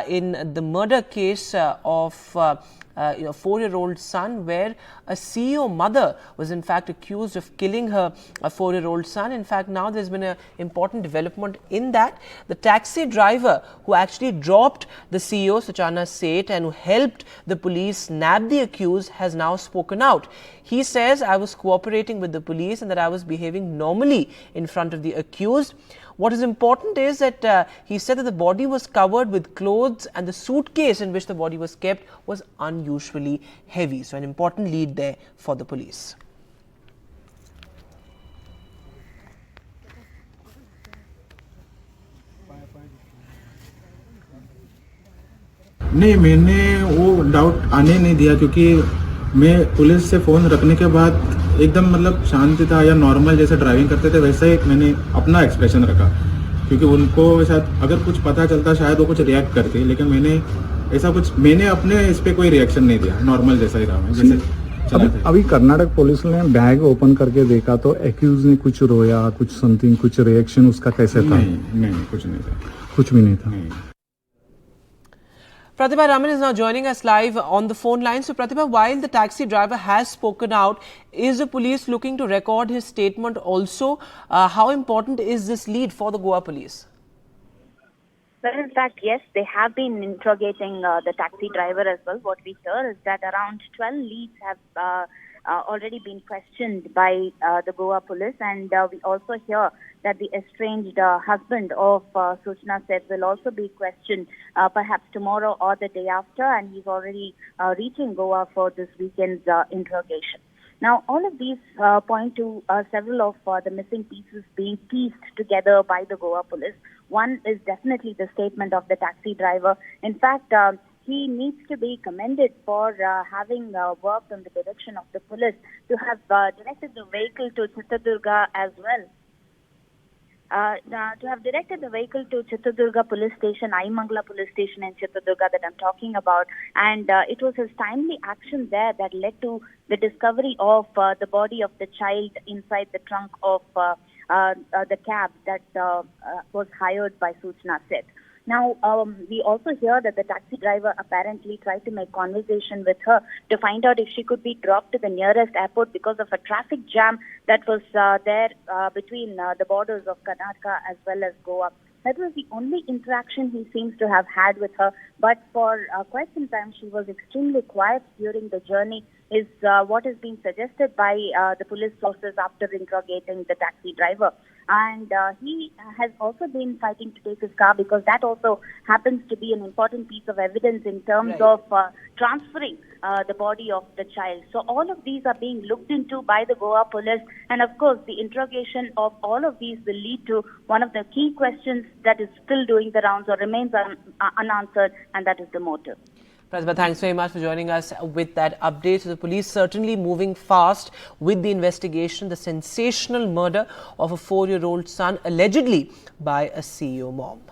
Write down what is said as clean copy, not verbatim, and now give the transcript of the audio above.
in the murder case of 4-year-old son, where a CEO mother was in fact accused of killing her 4-year-old son. In fact, now there's been an important development in that. The taxi driver who actually dropped the CEO, Suchana Seth, and who helped the police nab the accused has now spoken out. He says, "I was cooperating with the police and that I was behaving normally in front of the accused." What is important is that he said that the body was covered with clothes and the suitcase in which the body was kept was unusually heavy. So, an important lead there for the police. नहीं, मैंने वो doubt आने नहीं दिया क्योंकि मैं police से phone रखने के बाद एकदम मतलब शांति था या नॉर्मल जैसे ड्राइविंग करते थे वैसे ही मैंने अपना एक्सप्रेशन रखा क्योंकि उनको शायद अगर कुछ पता चलता शायद वो कुछ रिएक्ट करती, लेकिन मैंने अपने इस पर कोई रिएक्शन नहीं दिया, नॉर्मल जैसा ही रहा मैं जैसे अभी कर्नाटक पुलिस ने बैग ओपन करके देखा तो एक्यूज ने कुछ रोया, कुछ समथिंग, कुछ रिएक्शन उसका कैसे था? नहीं, कुछ नहीं था, कुछ भी नहीं था। नहीं। Pratibha Raman is now joining us live on the phone line. So, Pratibha, while the taxi driver has spoken out, is the police looking to record his statement also? How important is this lead for the Goa police? Well, in fact, yes, they have been interrogating the taxi driver as well. What we hear is that around 12 leads have already been questioned by the Goa police, and we also hear that the estranged husband of Suchana Seth will also be questioned perhaps tomorrow or the day after, and he's already reaching Goa for this weekend's interrogation. Now, all of these point to several of the missing pieces being pieced together by the Goa police. One is definitely the statement of the taxi driver. In fact, he needs to be commended for having worked on the direction of the police to have directed the vehicle to Chitradurga as well. To have directed the vehicle to Chitradurga police station, Aimangala police station in Chitradurga that I'm talking about, and it was his timely action there that led to the discovery of the body of the child inside the trunk of the cab that was hired by Suchana Seth. Now, we also hear that the taxi driver apparently tried to make conversation with her to find out if she could be dropped to the nearest airport because of a traffic jam that was there between the borders of Karnataka as well as Goa. That was the only interaction he seems to have had with her, but for quite some time she was extremely quiet during the journey, is what is being suggested by the police sources after interrogating the taxi driver. And he has also been fighting to take his car because that also happens to be an important piece of evidence in terms of transferring the body of the child. So all of these are being looked into by the Goa police, and of course the interrogation of all of these will lead to one of the key questions that is still doing the rounds or remains unanswered, and that is the motive. Pratibha, thanks very much for joining us with that update. So the police certainly moving fast with the investigation, the sensational murder of a 4-year-old son allegedly by a CEO mom.